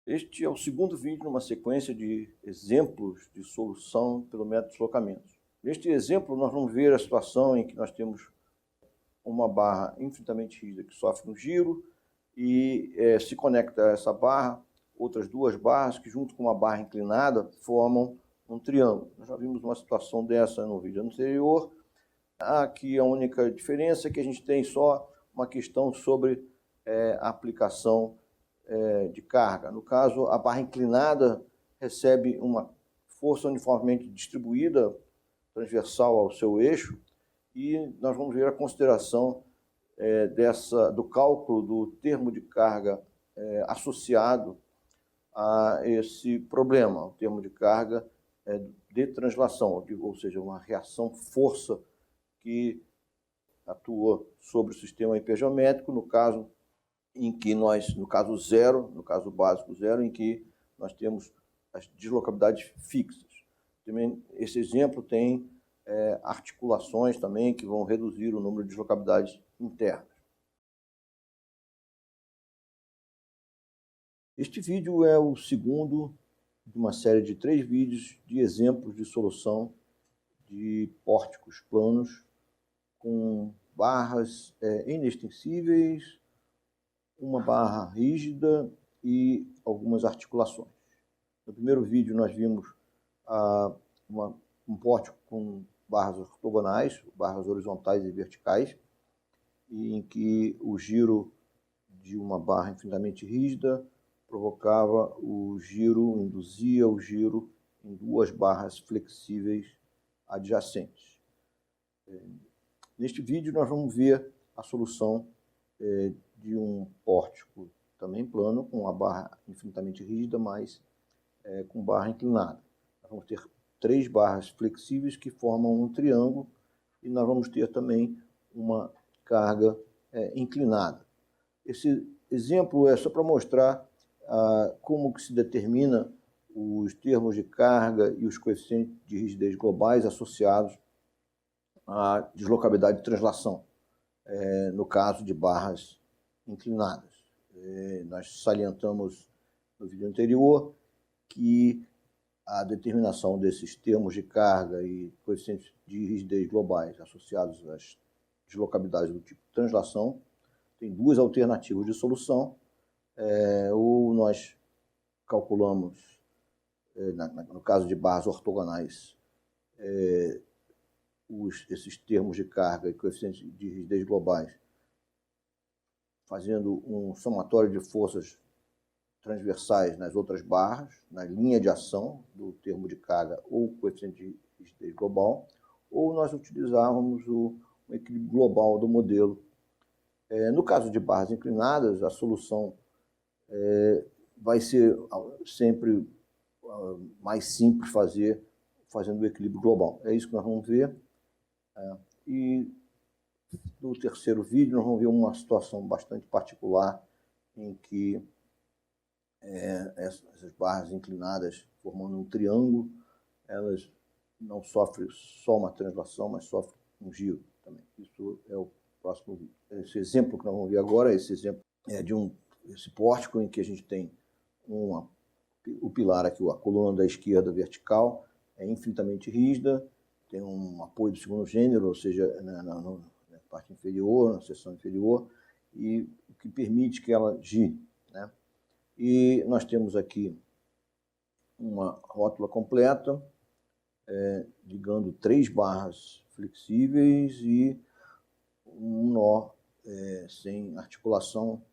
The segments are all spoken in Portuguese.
Este é o segundo vídeo numa sequência de exemplos de solução pelo método de deslocamentos. Neste exemplo, nós vamos ver a situação em que nós temos uma barra infinitamente rígida que sofre um giro e se conecta a essa barra outras duas barras que, junto com uma barra inclinada, formam um triângulo. Nós já vimos uma situação dessa no vídeo anterior. Aqui a única diferença é que a gente tem só uma questão sobre a aplicação de carga. No caso, a barra inclinada recebe uma força uniformemente distribuída, transversal ao seu eixo, e nós vamos ver a consideração do cálculo do termo de carga associado a esse problema, o termo de carga de translação, ou seja, uma reação força que atua sobre o sistema hipergeométrico, no caso zero, no caso básico zero, em que nós temos as deslocabilidades fixas. Também, esse exemplo tem articulações também que vão reduzir o número de deslocabilidades internas. Este vídeo é o segundo de uma série de 3 vídeos de exemplos de solução de pórticos planos com barras inextensíveis, uma barra rígida e algumas articulações. No primeiro vídeo nós vimos um pórtico com barras ortogonais, barras horizontais e verticais, em que o giro de uma barra infinitamente rígida provocava o giro, induzia o giro em duas barras flexíveis adjacentes. Neste vídeo nós vamos ver a solução de um pórtico também plano, com uma barra infinitamente rígida, mas com barra inclinada. Nós vamos ter 3 barras flexíveis que formam um triângulo e nós vamos ter também uma carga inclinada. Esse exemplo é só para mostrar como que se determina os termos de carga e os coeficientes de rigidez globais associados à deslocabilidade de translação, no caso de barras inclinadas. Nós salientamos no vídeo anterior que a determinação desses termos de carga e coeficientes de rigidez globais associados às deslocabilidades do tipo translação tem 2 alternativas de solução. Ou nós calculamos, no caso de barras ortogonais, esses termos de carga e coeficientes de rigidez globais, fazendo um somatório de forças transversais nas outras barras, na linha de ação do termo de carga ou coeficiente de rigidez global, ou nós utilizávamos o equilíbrio global do modelo. No caso de barras inclinadas, a solução vai ser sempre mais simples fazendo o equilíbrio global. É isso que nós vamos ver. E no terceiro vídeo nós vamos ver uma situação bastante particular em que essas barras inclinadas, formando um triângulo, elas não sofrem só uma translação, mas sofrem um giro também. Isso é o próximo vídeo. Esse exemplo que nós vamos ver agora, esse exemplo é de esse pórtico em que a gente tem o pilar aqui, a coluna da esquerda vertical, é infinitamente rígida, tem um apoio do segundo gênero, ou seja, na parte inferior, na seção inferior, e o que permite que ela gire, né? E nós temos aqui uma rótula completa, ligando 3 barras flexíveis e um nó sem articulação,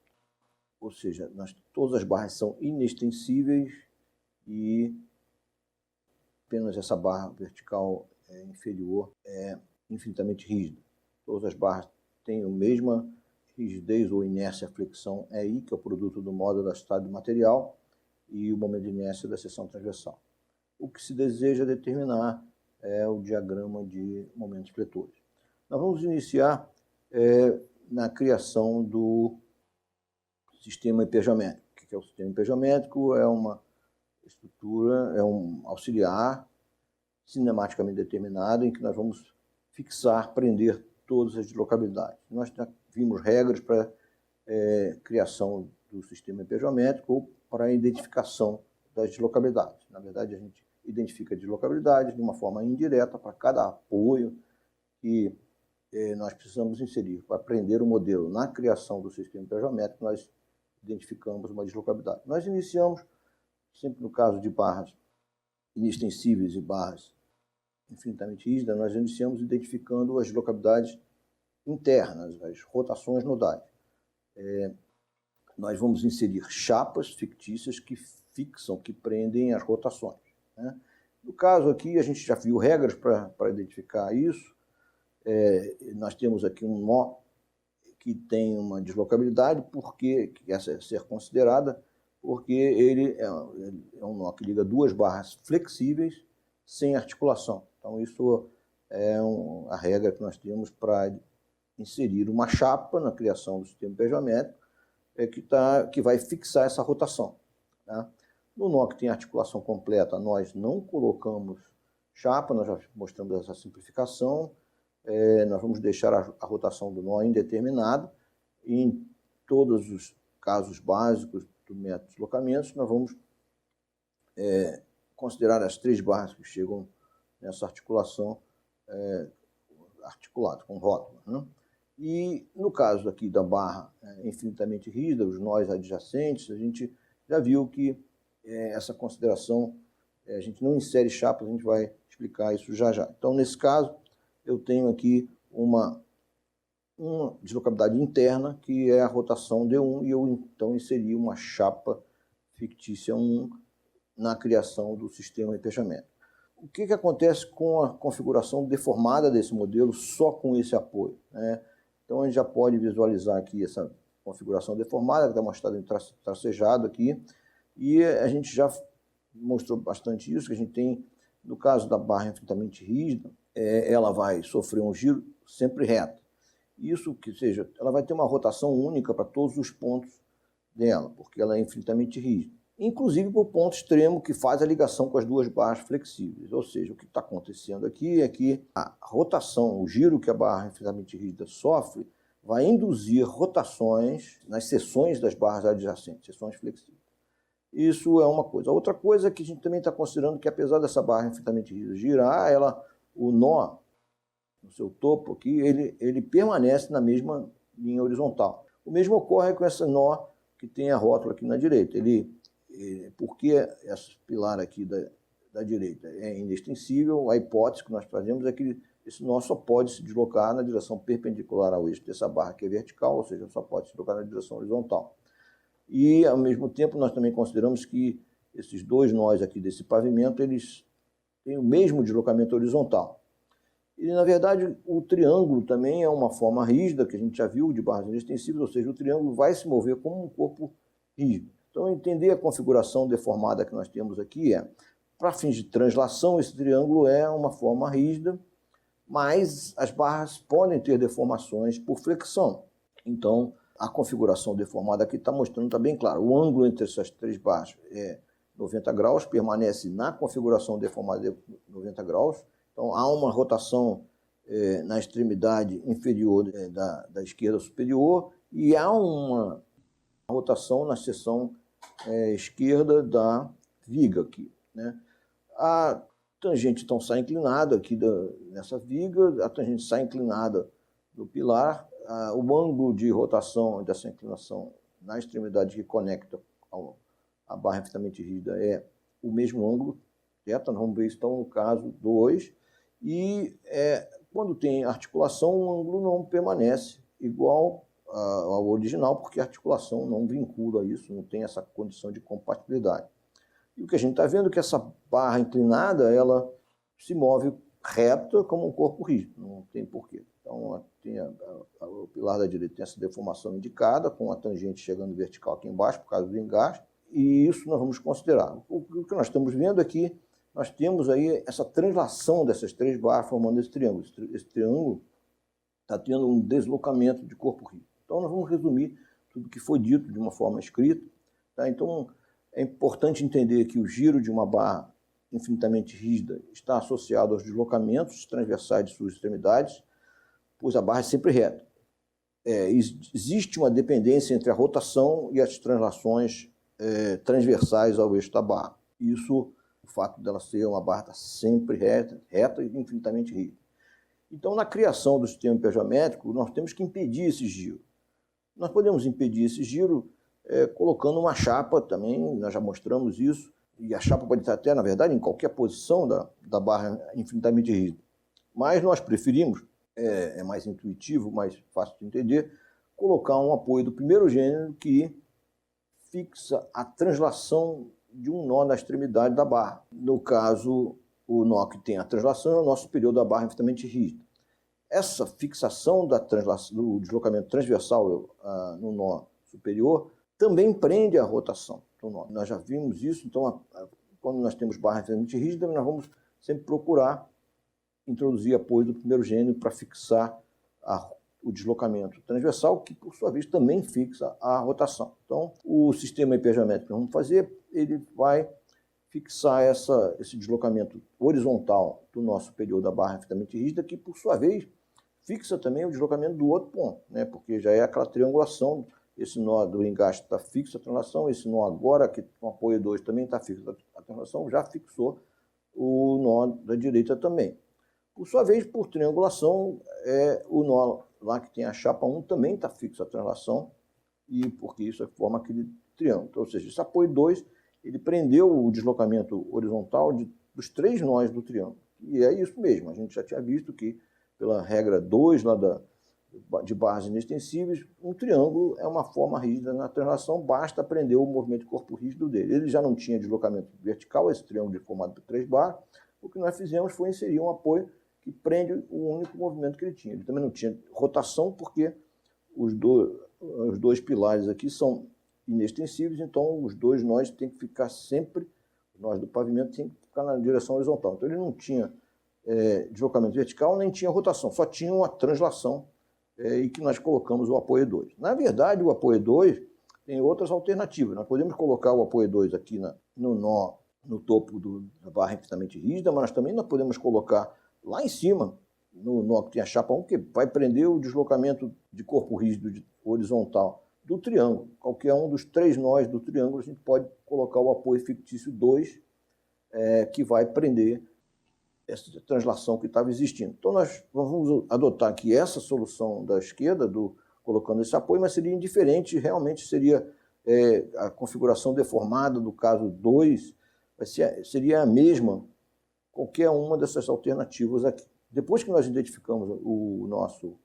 ou seja, todas as barras são inextensíveis e apenas essa barra vertical inferior é infinitamente rígida. Todas as barras têm a mesma rigidez ou inércia flexão EI, que é o produto do módulo elastado do material, e o momento de inércia da seção transversal. O que se deseja determinar é o diagrama de momentos fletores. Nós vamos iniciar na criação do sistema hipergeométrico. O que é o sistema hipergeométrico? É uma estrutura, é um auxiliar cinematicamente determinado em que nós vamos fixar, prender todas as deslocabilidades. Nós já vimos regras para criação do sistema hipergeométrico ou para a identificação das deslocabilidades. Na verdade, a gente identifica a deslocabilidade de uma forma indireta para cada apoio que nós precisamos inserir. Para aprender o modelo na criação do sistema hipergeométrico, nós identificamos uma deslocabilidade. Nós iniciamos, sempre no caso de barras inextensíveis e barras infinitamente rígidas, nós iniciamos identificando as deslocabilidades internas, as rotações nodais. Nós vamos inserir chapas fictícias que fixam, que prendem as rotações, né? No caso aqui, a gente já viu regras para identificar isso. Nós temos aqui um nó que tem uma deslocabilidade, porque essa é ser considerada, porque ele é um nó que liga duas barras flexíveis sem articulação. Então, isso é a regra que nós temos para inserir uma chapa na criação do sistema hipergeométrico que vai fixar essa rotação, tá? No nó que tem articulação completa, nós não colocamos chapa, nós já mostramos essa simplificação. Nós vamos deixar a rotação do nó indeterminada. E em todos os casos básicos do método de deslocamentos, nós vamos considerar as três barras que chegam nessa articulação articulada, com rótula, né? E no caso aqui da barra infinitamente rígida, os nós adjacentes, a gente já viu que essa consideração, a gente não insere chapas, a gente vai explicar isso já já. Então, nesse caso, eu tenho aqui uma deslocabilidade interna, que é a rotação D1, e eu então inseri uma chapa fictícia 1 na criação do sistema hipergeométrico. O que acontece com a configuração deformada desse modelo só com esse apoio, né? Então, a gente já pode visualizar aqui essa configuração deformada, que está mostrada em tracejado aqui, e a gente já mostrou bastante isso, que a gente tem, no caso da barra infinitamente rígida, ela vai sofrer um giro sempre reto. Isso, que seja, ela vai ter uma rotação única para todos os pontos dela, porque ela é infinitamente rígida. Inclusive para o ponto extremo que faz a ligação com as duas barras flexíveis. Ou seja, o que está acontecendo aqui é que a rotação, o giro que a barra infinitamente rígida sofre, vai induzir rotações nas seções das barras adjacentes, seções flexíveis. Isso é uma coisa. Outra coisa é que a gente também está considerando que, apesar dessa barra infinitamente rígida girar, o nó no seu topo aqui, ele permanece na mesma linha horizontal. O mesmo ocorre com esse nó que tem a rótula aqui na direita. Porque esse pilar aqui da direita é inextensível, a hipótese que nós fazemos é que esse nó só pode se deslocar na direção perpendicular ao eixo dessa barra que é vertical, ou seja, só pode se deslocar na direção horizontal. E, ao mesmo tempo, nós também consideramos que esses dois nós aqui desse pavimento, eles têm o mesmo deslocamento horizontal. E, na verdade, o triângulo também é uma forma rígida, que a gente já viu, de barras inextensíveis, ou seja, o triângulo vai se mover como um corpo rígido. Então, entender a configuração deformada que nós temos aqui para fins de translação, esse triângulo é uma forma rígida, mas as barras podem ter deformações por flexão. Então, a configuração deformada aqui está mostrando, está bem claro, o ângulo entre essas três barras é 90 graus, permanece na configuração deformada de 90 graus. Então, há uma rotação na extremidade inferior da esquerda superior e há uma rotação na seção esquerda da viga aqui, né? A tangente então sai inclinada aqui nessa viga, a tangente sai inclinada do pilar, o ângulo de rotação dessa inclinação na extremidade que conecta a barra infinitamente rígida é o mesmo ângulo, certo? Nós vamos ver isso então no caso 2, e quando tem articulação, o ângulo não permanece igual ao original, porque a articulação não vincula isso, não tem essa condição de compatibilidade. E o que a gente está vendo é que essa barra inclinada, ela se move reta como um corpo rígido, não tem porquê. Então, o pilar da direita tem essa deformação indicada, com a tangente chegando vertical aqui embaixo, por causa do engaste, e isso nós vamos considerar. O que nós estamos vendo aqui, nós temos aí essa translação dessas três barras formando esse triângulo. Esse triângulo está tendo um deslocamento de corpo rígido. Então, nós vamos resumir tudo que foi dito de uma forma escrita, tá? Então, é importante entender que o giro de uma barra infinitamente rígida está associado aos deslocamentos transversais de suas extremidades, pois a barra é sempre reta. Existe uma dependência entre a rotação e as translações transversais ao eixo da barra. Isso, o fato dela ser uma barra sempre reta e infinitamente rígida. Então, na criação do sistema empejométrico, nós temos que impedir esse giro. Nós podemos impedir esse giro colocando uma chapa também, nós já mostramos isso, e a chapa pode estar até, na verdade, em qualquer posição da barra infinitamente rígida. Mas nós preferimos, é mais intuitivo, mais fácil de entender, colocar um apoio do primeiro gênero que fixa a translação de um nó na extremidade da barra. No caso, o nó que tem a translação é o nó superior da barra infinitamente rígida. Essa fixação do deslocamento transversal no nó superior também prende a rotação do nó. Nós já vimos isso, então quando nós temos barra infinitamente rígida, nós vamos sempre procurar introduzir apoio do primeiro gênero para fixar o deslocamento transversal, que por sua vez também fixa a rotação. Então, o sistema empejométrico que vamos fazer, ele vai fixar esse deslocamento horizontal do nó superior da barra infinitamente rígida, que por sua vez fixa também o deslocamento do outro ponto, né? Porque já é aquela triangulação, esse nó do engaste está fixo a translação, esse nó agora, que com apoio 2 também está fixo a translação, já fixou o nó da direita também. Por sua vez, por triangulação, o nó lá que tem a chapa 1 também está fixo a translação, e porque isso forma aquele triângulo. Então, ou seja, esse apoio 2, ele prendeu o deslocamento horizontal dos 3 nós do triângulo. E é isso mesmo, a gente já tinha visto que, pela regra 2 lá de barras inextensíveis, um triângulo é uma forma rígida na translação, basta prender o movimento de corpo rígido dele. Ele já não tinha deslocamento vertical, esse triângulo formado por 3 barras, o que nós fizemos foi inserir um apoio que prende o único movimento que ele tinha. Ele também não tinha rotação, porque os dois pilares aqui são inextensíveis, então os 2 nós têm que ficar sempre, os nós do pavimento têm que ficar na direção horizontal. Então ele não tinha deslocamento vertical, nem tinha rotação, só tinha uma translação e que nós colocamos o apoio 2. Na verdade, o apoio 2 tem outras alternativas. Nós podemos colocar o apoio 2 aqui no nó, no topo da barra infinitamente rígida, mas nós podemos colocar lá em cima, no nó que tem a chapa 1, que vai prender o deslocamento de corpo rígido horizontal do triângulo. Qualquer um dos 3 nós do triângulo, a gente pode colocar o apoio fictício 2, que vai prender essa translação que estava existindo. Então, nós vamos adotar aqui essa solução da esquerda, colocando esse apoio, mas seria indiferente, realmente seria a configuração deformada do caso 2, seria a mesma, qualquer uma dessas alternativas aqui. Depois que nós identificamos o nosso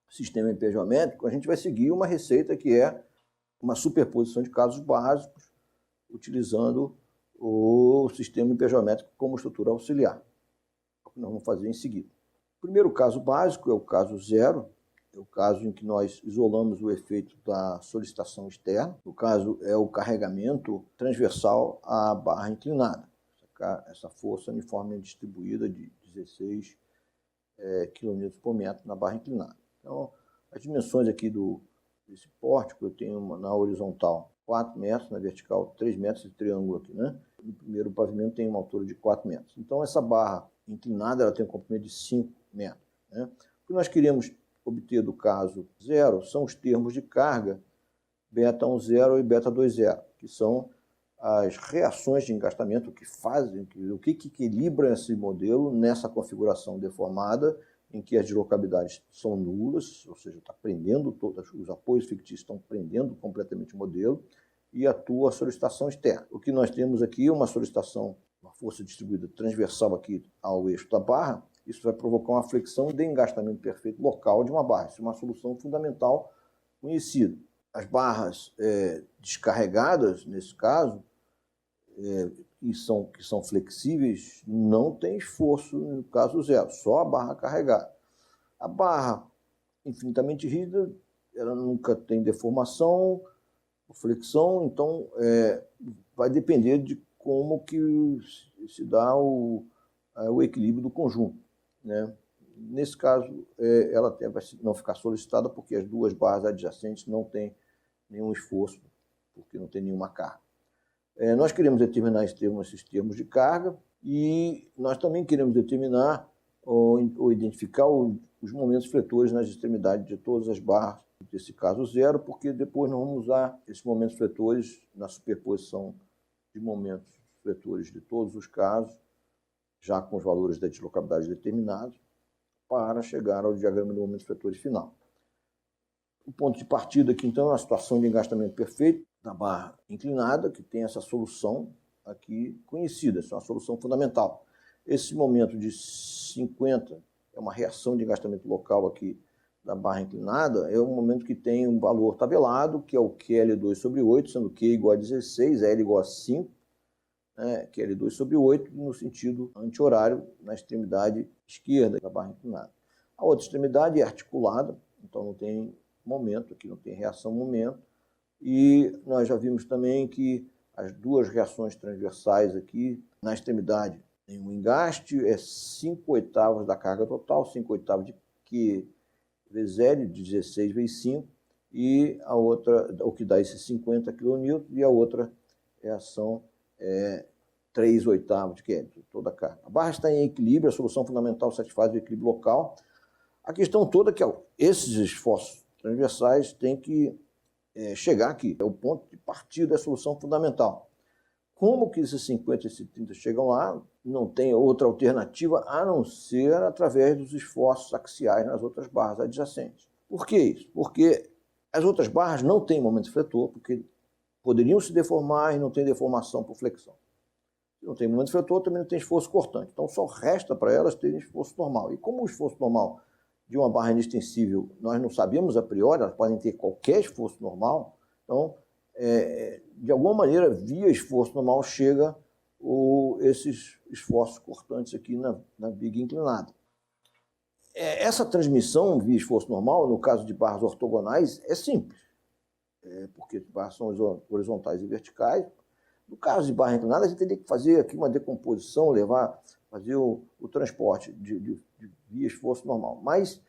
sistema empejométrico, a gente vai seguir uma receita que é uma superposição de casos básicos, utilizando o sistema empejométrico como estrutura auxiliar. É o que nós vamos fazer em seguida. O primeiro caso básico é o caso 0, é o caso em que nós isolamos o efeito da solicitação externa. O caso é o carregamento transversal à barra inclinada. Essa força uniformemente distribuída de 16 kN por metro na barra inclinada. Então, as dimensões aqui desse pórtico, eu tenho na horizontal 4 metros, na vertical 3 metros de triângulo aqui, né? No primeiro pavimento tem uma altura de 4 metros. Então, essa barra inclinada ela tem um comprimento de 5 metros. Né? O que nós queremos obter do caso 0 são os termos de carga beta 1,0 e beta 2,0, que são as reações de engastamento que fazem, o que equilibra esse modelo nessa configuração deformada, em que as deslocabilidades são nulas, ou seja, está prendendo os apoios fictícios estão prendendo completamente o modelo, e atua a solicitação externa. O que nós temos aqui é uma solicitação, uma força distribuída transversal aqui ao eixo da barra, isso vai provocar uma flexão de engastamento perfeito local de uma barra. Isso é uma solução fundamental conhecida. As barras descarregadas, nesse caso, que são flexíveis, não tem esforço no caso 0, só a barra carregada. A barra infinitamente rígida, ela nunca tem deformação, flexão, então vai depender de como que se dá o equilíbrio do conjunto, né? Nesse caso, ela vai não ficar solicitada porque as 2 barras adjacentes não têm nenhum esforço, porque não tem nenhuma carga. Nós queremos determinar esses termos de carga e nós também queremos determinar ou identificar os momentos fletores nas extremidades de todas as barras desse caso zero, porque depois nós vamos usar esses momentos fletores na superposição de momentos fletores de todos os casos, já com os valores da deslocabilidade determinados, para chegar ao diagrama de momentos fletores final. O ponto de partida aqui, então, é uma situação de engastamento perfeito da barra inclinada, que tem essa solução aqui conhecida, essa é uma solução fundamental. Esse momento de 50 é uma reação de engastamento local aqui da barra inclinada, é um momento que tem um valor tabelado, que é o QL2 sobre 8, sendo Q igual a 16, L igual a 5, QL2 sobre 8, no sentido anti-horário, na extremidade esquerda da barra inclinada. A outra extremidade é articulada, então não tem momento, aqui não tem reação-momento, e nós já vimos também que as duas reações transversais aqui, na extremidade, tem um engaste, é 5/8 da carga total, 5/8 de Q vezes L, de 16 vezes 5, e a outra, o que dá esses 50 kN, e a outra reação é 3/8 de Q, toda a carga. A barra está em equilíbrio, a solução fundamental satisfaz o equilíbrio local. A questão toda é que esses esforços transversais têm que chegar aqui, é o ponto de partida da solução fundamental. Como que esses 50 e esses 30 chegam lá, não tem outra alternativa a não ser através dos esforços axiais nas outras barras adjacentes. Por que isso? Porque as outras barras não têm momento fletor, porque poderiam se deformar e não tem deformação por flexão. Se não tem momento fletor, também não tem esforço cortante. Então só resta para elas terem esforço normal. E como o esforço normal de uma barra inextensível nós não sabemos a priori, elas podem ter qualquer esforço normal, então, de alguma maneira, via esforço normal, chega esses esforços cortantes aqui na biga inclinada. Essa transmissão via esforço normal, no caso de barras ortogonais, é simples, porque as barras são horizontais e verticais. No caso de barra inclinada, a gente teria que fazer aqui uma decomposição, fazer o transporte de via esforço normal. Mas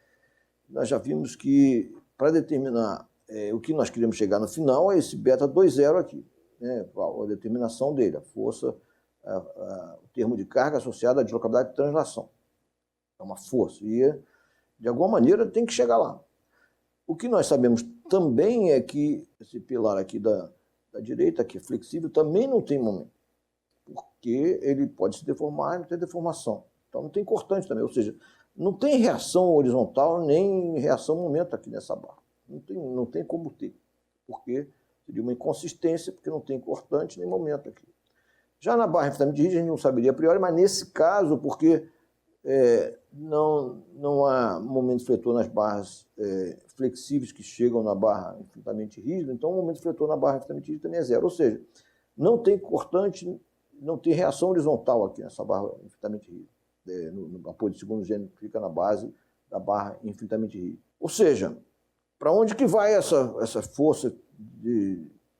nós já vimos que, para determinar o que nós queremos chegar no final, é esse beta 2,0 aqui, a determinação dele, a força, o termo de carga associado à deslocabilidade de translação. É uma força, e de alguma maneira tem que chegar lá. O que nós sabemos também é que esse pilar aqui da direita, que é flexível, também não tem momento, porque ele pode se deformar e não tem deformação. Então não tem cortante também, ou seja, não tem reação horizontal nem reação momento aqui nessa barra. Não tem como ter, porque seria uma inconsistência, porque não tem cortante nem momento aqui. Já na barra infinitamente rígida, a gente não saberia a priori, mas nesse caso, porque não há momento fletor nas barras flexíveis que chegam na barra infinitamente rígida, então o momento fletor na barra infinitamente rígida também é zero. Ou seja, não tem cortante, não tem reação horizontal aqui nessa barra infinitamente rígida. No apoio de segundo gênero que fica na base da barra infinitamente rígida. Ou seja, para onde que vai essa força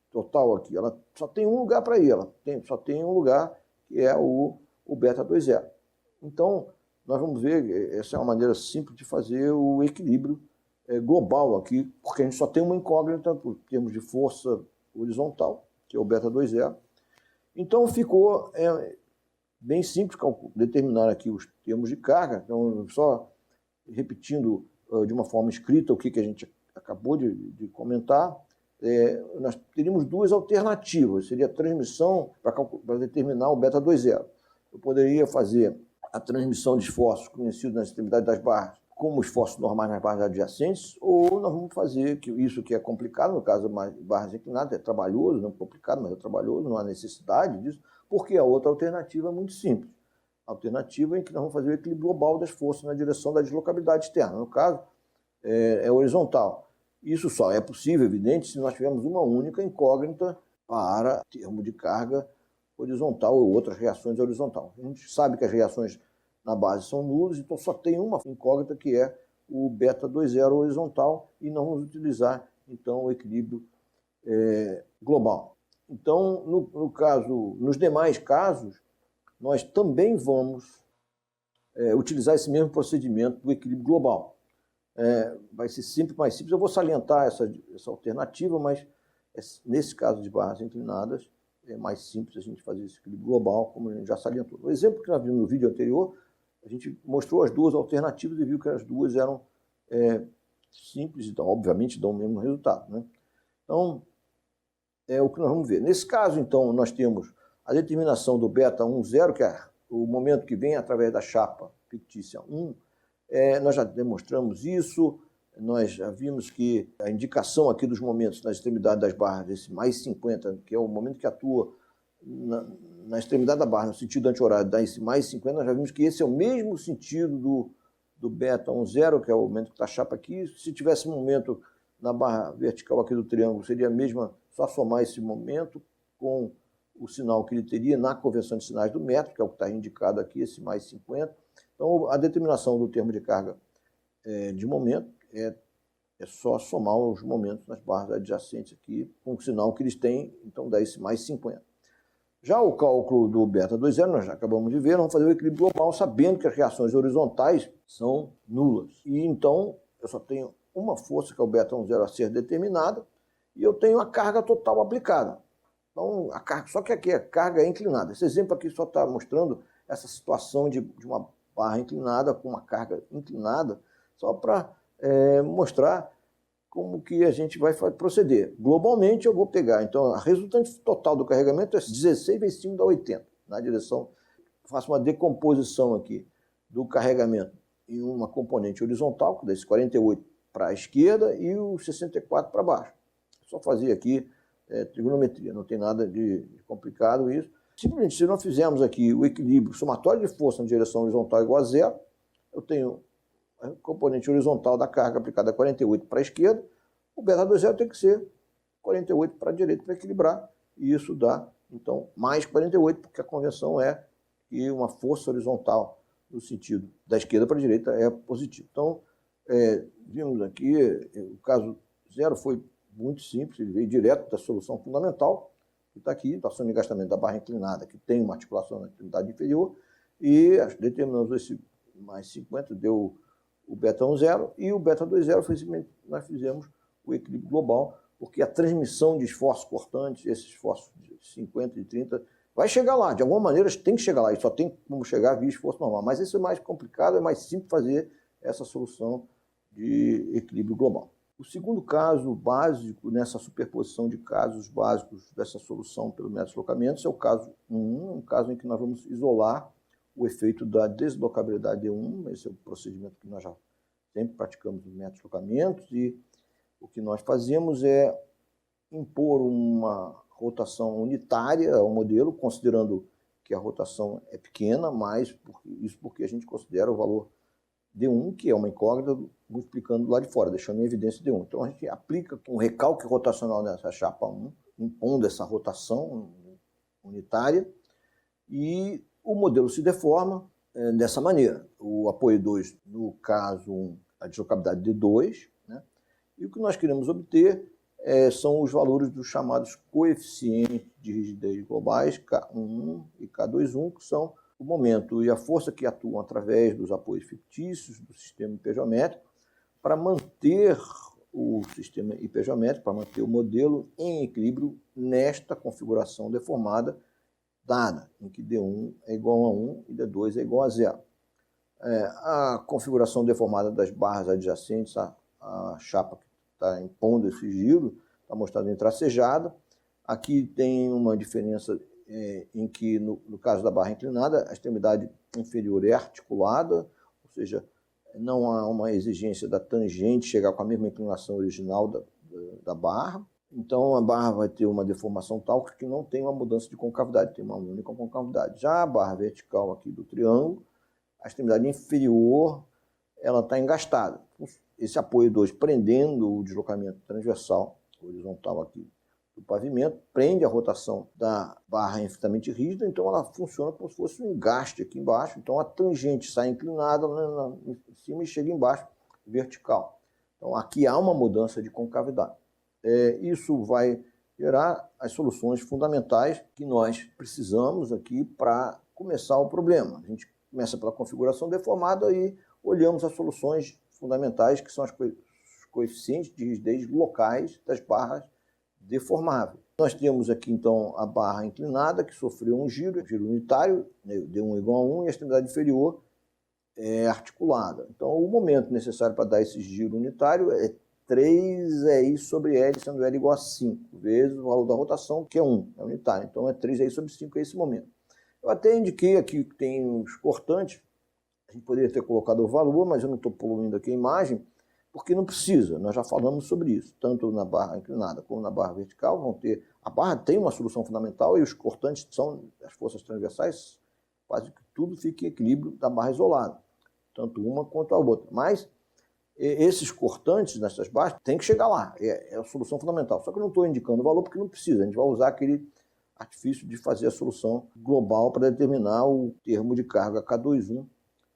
total aqui? Ela só tem um lugar para ir, só tem um lugar que é o beta 2,0. Então, nós vamos ver, essa é uma maneira simples de fazer o equilíbrio global aqui, porque a gente só tem uma incógnita por termos de força horizontal, que é o beta 2,0. Então, ficou bem simples determinar aqui os termos de carga. Então, só repetindo de uma forma escrita o que a gente acabou de comentar, nós teríamos duas alternativas. Seria a transmissão para determinar o beta 2,0. Eu poderia fazer a transmissão de esforços conhecidos na extremidade das barras como esforços normais nas barras adjacentes, ou nós vamos fazer isso que é complicado, no caso das barras inclinadas, é trabalhoso, não é complicado, mas é trabalhoso, não há necessidade disso, porque a outra alternativa é muito simples. A alternativa é que nós vamos fazer o equilíbrio global das forças na direção da deslocabilidade externa. No caso, é horizontal. Isso só é possível, evidente, se nós tivermos uma única incógnita para termo de carga horizontal ou outras reações horizontais. A gente sabe que as reações na base são nulas, então só tem uma incógnita que é o beta 2,0 horizontal e não vamos utilizar, então, o equilíbrio global. Então, nos demais casos, nós também vamos utilizar esse mesmo procedimento do equilíbrio global. Vai ser sempre mais simples. Eu vou salientar essa alternativa, mas nesse caso de barras inclinadas, é mais simples a gente fazer esse equilíbrio global, como a gente já salientou. O exemplo que nós vimos no vídeo anterior, a gente mostrou as duas alternativas e viu que as duas eram simples, então, obviamente dão o mesmo resultado, né? Então, é o que nós vamos ver. Nesse caso, então, nós temos a determinação do beta 1,0, que é o momento que vem através da chapa fictícia 1. Nós já demonstramos isso, nós já vimos que a indicação aqui dos momentos na extremidade das barras, esse mais 50, que é o momento que atua na extremidade da barra, no sentido anti-horário, dá esse mais 50, nós já vimos que esse é o mesmo sentido do beta 1,0, que é o momento que está a chapa aqui. Se tivesse um momento na barra vertical aqui do triângulo, seria a mesma, só somar esse momento com o sinal que ele teria na conversão de sinais do metro, que é o que está indicado aqui, esse mais 50. Então, a determinação do termo de carga de momento é só somar os momentos nas barras adjacentes aqui, com o sinal que eles têm, então dá esse mais 50. Já o cálculo do beta 2,0, nós já acabamos de ver, nós vamos fazer o equilíbrio global, sabendo que as reações horizontais são nulas. E então, eu só tenho uma força, que é o beta 1,0, a ser determinada, e eu tenho a carga total aplicada. Então, só que aqui a carga é inclinada. Esse exemplo aqui só está mostrando essa situação de uma barra inclinada com uma carga inclinada, só para mostrar como que a gente vai proceder. Globalmente eu vou pegar, então a resultante total do carregamento é 16 vezes 5 dá 80. Na direção, faço uma decomposição aqui do carregamento em uma componente horizontal, que dá esse 48 para a esquerda e o 64 para baixo. É só fazer aqui trigonometria, não tem nada de complicado isso. Simplesmente, se nós fizermos aqui o equilíbrio somatório de força na direção horizontal igual a zero, eu tenho a componente horizontal da carga aplicada a 48 para a esquerda, o beta 2,0 tem que ser 48 para a direita para equilibrar, e isso dá, então, mais 48, porque a convenção é que uma força horizontal no sentido da esquerda para a direita é positiva. Então, vimos aqui, o caso 0 foi muito simples, ele veio direto da solução fundamental, que está aqui, equação de engastamento da barra inclinada, que tem uma articulação na extremidade inferior, e determinamos esse mais 50, deu o beta 1,0, e o beta 2,0 foi simplesmente, nós fizemos o equilíbrio global, porque a transmissão de esforços cortantes, esses esforços de 50 e 30, vai chegar lá, de alguma maneira tem que chegar lá, e só tem como chegar via esforço normal, mas isso é mais complicado, é mais simples fazer essa solução de equilíbrio global. O segundo caso básico nessa superposição de casos básicos dessa solução pelo método de deslocamentos é o caso 1, um caso em que nós vamos isolar o efeito da deslocabilidade D1, esse é o procedimento que nós já sempre praticamos nos métodos de deslocamentos, e o que nós fazemos é impor uma rotação unitária ao modelo, considerando que a rotação é pequena, mas isso porque a gente considera o valor D1, que é uma incógnita, multiplicando lá de fora, deixando em evidência D1. Então a gente aplica um recalque rotacional nessa chapa 1, impondo essa rotação unitária, e o modelo se deforma dessa maneira. O apoio 2, no caso 1, a deslocabilidade D2, né? E o que nós queremos obter são os valores dos chamados coeficientes de rigidez globais, K11 e K21, que são o momento e a força que atuam através dos apoios fictícios do sistema hipergeométrico para manter o sistema hipergeométrico, para manter o modelo em equilíbrio nesta configuração deformada dada, em que D1 é igual a 1 e D2 é igual a 0. A configuração deformada das barras adjacentes, a chapa que está impondo esse giro, está mostrada em tracejada. Aqui tem uma diferença em que, no caso da barra inclinada, a extremidade inferior é articulada, ou seja, não há uma exigência da tangente chegar com a mesma inclinação original da barra. Então, a barra vai ter uma deformação tal que não tem uma mudança de concavidade, tem uma única concavidade. Já a barra vertical aqui do triângulo, a extremidade inferior, ela está engastada. Esse apoio 2 prendendo o deslocamento transversal, horizontal aqui do pavimento, prende a rotação da barra infinitamente rígida, então ela funciona como se fosse um engaste aqui embaixo. Então a tangente sai inclinada em cima e chega embaixo, vertical. Então aqui há uma mudança de concavidade. Isso vai gerar as soluções fundamentais que nós precisamos aqui para começar o problema. A gente começa pela configuração deformada e olhamos as soluções fundamentais, que são os coeficientes de rigidez locais das barras deformáveis. Nós temos aqui, então, a barra inclinada, que sofreu um giro unitário, né, D1 igual a 1, e a extremidade inferior articulada. Então, o momento necessário para dar esse giro unitário é 3EI sobre L, sendo L igual a 5, vezes o valor da rotação, que é 1, é unitário. Então, é 3EI sobre 5 é esse momento. Eu até indiquei aqui que tem os cortantes, a gente poderia ter colocado o valor, mas eu não estou poluindo aqui a imagem, porque não precisa, nós já falamos sobre isso, tanto na barra inclinada como na barra vertical, vão ter, a barra tem uma solução fundamental e os cortantes são, as forças transversais, fazem que tudo fique em equilíbrio da barra isolada, tanto uma quanto a outra, mas esses cortantes nessas barras tem que chegar lá, é a solução fundamental, só que eu não estou indicando o valor porque não precisa, a gente vai usar aquele artifício de fazer a solução global para determinar o termo de carga K21,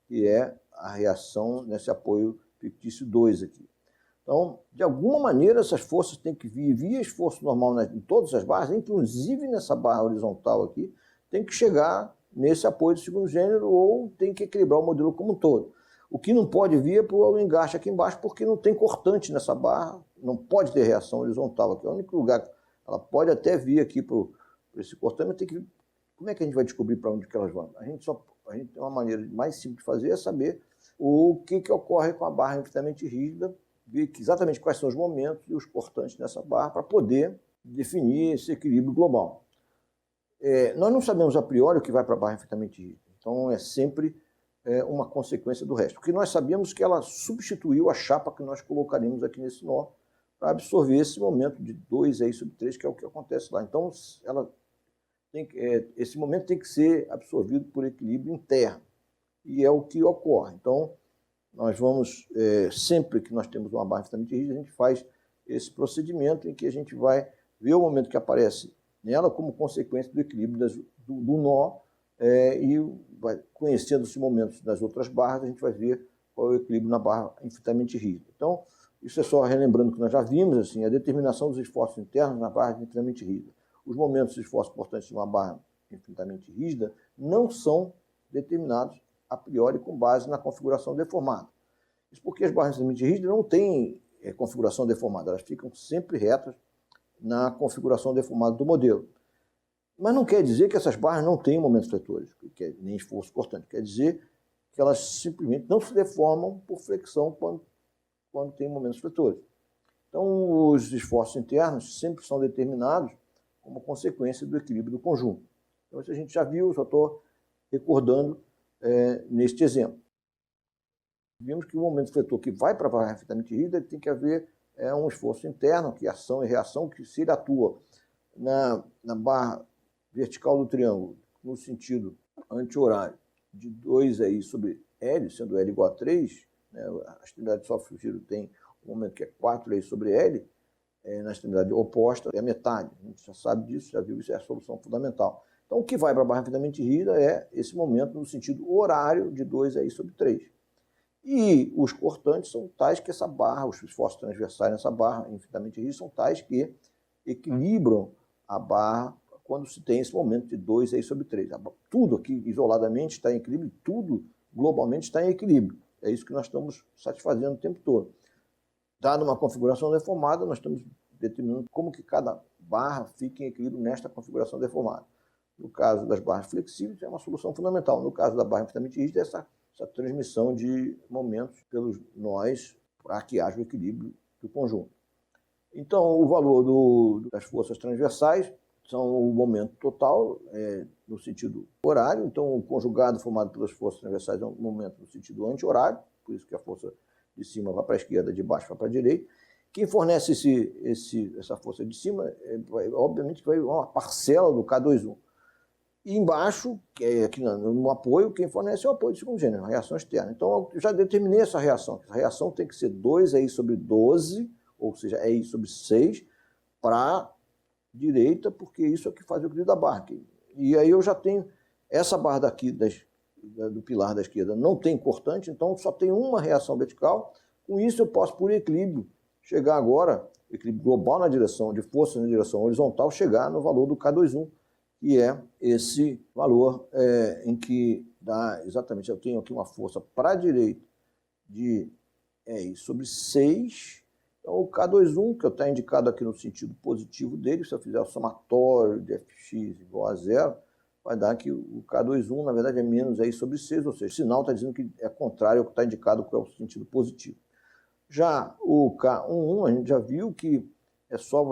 que é a reação nesse apoio fictício 2 aqui. Então, de alguma maneira, essas forças têm que vir via esforço normal em todas as barras, inclusive nessa barra horizontal aqui, tem que chegar nesse apoio do segundo gênero ou tem que equilibrar o modelo como um todo. O que não pode vir é para o engaste aqui embaixo, porque não tem cortante nessa barra, não pode ter reação horizontal aqui. É o único lugar que ela pode até vir aqui para esse cortante, mas tem que... Como é que a gente vai descobrir para onde que elas vão? A gente tem uma maneira mais simples de fazer, é saber o que ocorre com a barra infinitamente rígida, ver exatamente quais são os momentos e os cortantes nessa barra para poder definir esse equilíbrio global. Nós não sabemos a priori o que vai para a barra infinitamente rígida, então é sempre uma consequência do resto. O que nós sabemos é que ela substituiu a chapa que nós colocaríamos aqui nesse nó para absorver esse momento de 2EI sobre 3, que é o que acontece lá. Então, esse momento tem que ser absorvido por equilíbrio interno, e é o que ocorre. Então, nós vamos, sempre que nós temos uma barra infinitamente rígida, a gente faz esse procedimento em que a gente vai ver o momento que aparece nela como consequência do equilíbrio do nó, e vai conhecendo esses momentos das outras barras, a gente vai ver qual é o equilíbrio na barra infinitamente rígida. Então, isso é só relembrando que nós já vimos, assim, a determinação dos esforços internos na barra infinitamente rígida. Os momentos de esforço importantes de uma barra infinitamente rígida não são determinados a priori com base na configuração deformada. Isso porque as barras infinitamente rígidas não têm configuração deformada, elas ficam sempre retas na configuração deformada do modelo. Mas não quer dizer que essas barras não tenham momentos fletores, nem esforço cortante, quer dizer que elas simplesmente não se deformam por flexão quando tem momentos fletores. Então, os esforços internos sempre são determinados como consequência do equilíbrio do conjunto. Então, isso a gente já viu, só estou recordando neste exemplo. Vimos que o momento fletor que vai para a barra infinitamente rígida tem que haver um esforço interno, que é ação e reação, que se ele atua na barra vertical do triângulo, no sentido anti-horário, de 2EI sobre L, sendo L igual a 3, né, a extremidade de sofre o giro tem um momento que é 4EI sobre L, na extremidade oposta é a metade. A gente já sabe disso, já viu, isso é a solução fundamental. Então, o que vai para a barra infinitamente rígida é esse momento no sentido horário de 2EI sobre 3. E os cortantes são tais que essa barra, os esforços transversais nessa barra infinitamente rígida, são tais que equilibram a barra quando se tem esse momento de 2EI sobre 3. Tudo aqui isoladamente está em equilíbrio, tudo globalmente está em equilíbrio. É isso que nós estamos satisfazendo o tempo todo. Dada uma configuração deformada, nós estamos determinando como que cada barra fica em equilíbrio nesta configuração deformada. No caso das barras flexíveis, é uma solução fundamental. No caso da barra infinitamente rígida, essa transmissão de momentos pelos nós para que haja o equilíbrio do conjunto. Então, o valor das forças transversais são o momento total, no sentido horário. Então, o conjugado formado pelas forças transversais é um momento no sentido anti-horário, por isso que a força de cima vai para a esquerda, de baixo vai para a direita. Quem fornece essa força de cima, obviamente, vai uma parcela do K21. E embaixo, que é aqui no apoio, quem fornece é o apoio de segundo gênero, a reação externa. Então, eu já determinei essa reação. Essa reação tem que ser 2EI sobre 12, ou seja, EI sobre 6, para direita, porque isso é o que faz o equilíbrio da barra. E aí eu já tenho essa barra daqui, do pilar da esquerda, não tem cortante, então só tem uma reação vertical. Com isso eu posso, por equilíbrio, chegar agora, equilíbrio global na direção de força, na direção horizontal, chegar no valor do K21, que é esse valor em que dá exatamente, eu tenho aqui uma força para a direita de EI sobre 6. Então, o K21, que está indicado aqui no sentido positivo dele, se eu fizer o somatório de Fx igual a 0, vai dar que o K21, na verdade, é menos aí sobre 6, ou seja, o sinal está dizendo que é contrário ao que está indicado, que é o sentido positivo. Já o K11, a gente já viu que é só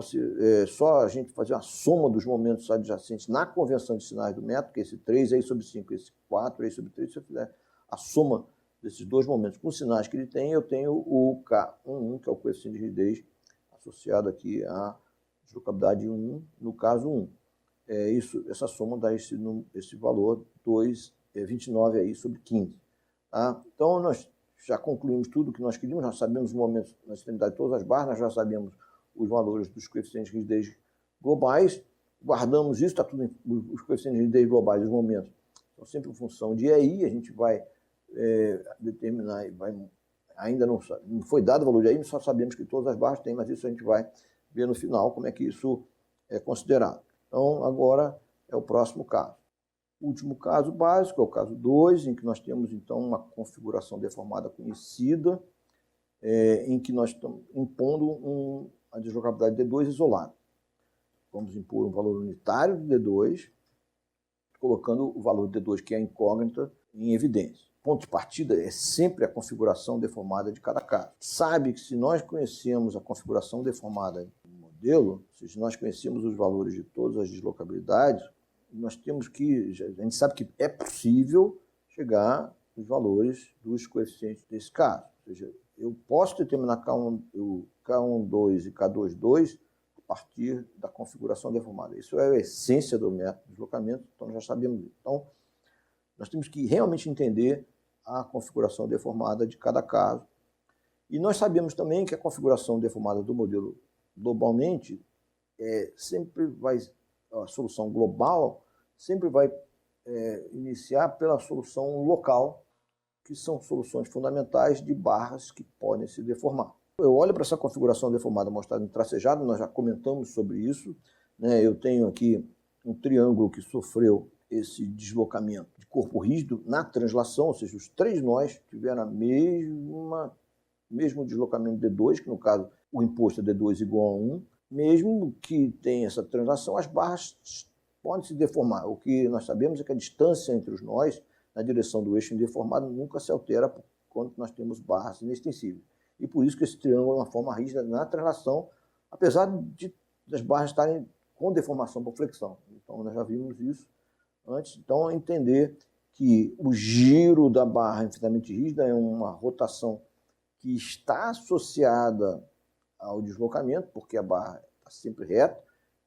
a gente fazer uma soma dos momentos adjacentes na convenção de sinais do método, que esse 3 aí sobre 5, esse 4 aí sobre 3, se eu fizer a soma desses dois momentos com os sinais que ele tem, eu tenho o K11, que é o coeficiente de rigidez associado aqui à deslocabilidade 1, no caso 1. Essa soma dá esse valor 29 aí sobre 15. Tá? Então, nós já concluímos tudo o que nós queríamos, nós sabemos os momentos na extremidade de todas as barras, nós já sabemos os valores dos coeficientes de rigidez globais, guardamos isso, está tudo os coeficientes de rigidez globais, os momentos, são sempre em função de EI, a gente vai determinar, ainda não foi dado o valor de EI, só sabemos que todas as barras têm, mas isso a gente vai ver no final, como é que isso é considerado. Então, agora é o próximo caso. O último caso básico é o caso 2, em que nós temos, então, uma configuração deformada conhecida, em que nós estamos impondo a deslocabilidade D2 isolada. Vamos impor um valor unitário de D2, colocando o valor de D2, que é a incógnita, em evidência. Ponto de partida é sempre a configuração deformada de cada caso. Sabe que se nós conhecemos a configuração deformada do modelo, se nós conhecemos os valores de todas as deslocabilidades, nós temos que, a gente sabe que é possível chegar nos valores dos coeficientes desse caso. Ou seja, eu posso determinar K12 e K22 a partir da configuração deformada. Isso é a essência do método de deslocamento, então nós já sabemos isso. Então, nós temos que realmente entender a configuração deformada de cada caso. E nós sabemos também que a configuração deformada do modelo globalmente a solução global sempre vai iniciar pela solução local, que são soluções fundamentais de barras que podem se deformar. Eu olho para essa configuração deformada mostrada em tracejado, nós já comentamos sobre isso, né? Eu tenho aqui um triângulo que sofreu esse deslocamento de corpo rígido na translação, ou seja, os três nós tiveram mesmo deslocamento de D2, que no caso o imposto é D2 igual a 1, mesmo que tenha essa translação, as barras podem se deformar. O que nós sabemos é que a distância entre os nós, na direção do eixo indeformado, nunca se altera quando nós temos barras inextensíveis. E por isso que esse triângulo é uma forma rígida na translação, apesar das barras estarem com deformação por flexão. Então, nós já vimos isso antes. Então, entender que o giro da barra infinitamente rígida é uma rotação que está associada ao deslocamento, porque a barra está sempre reta,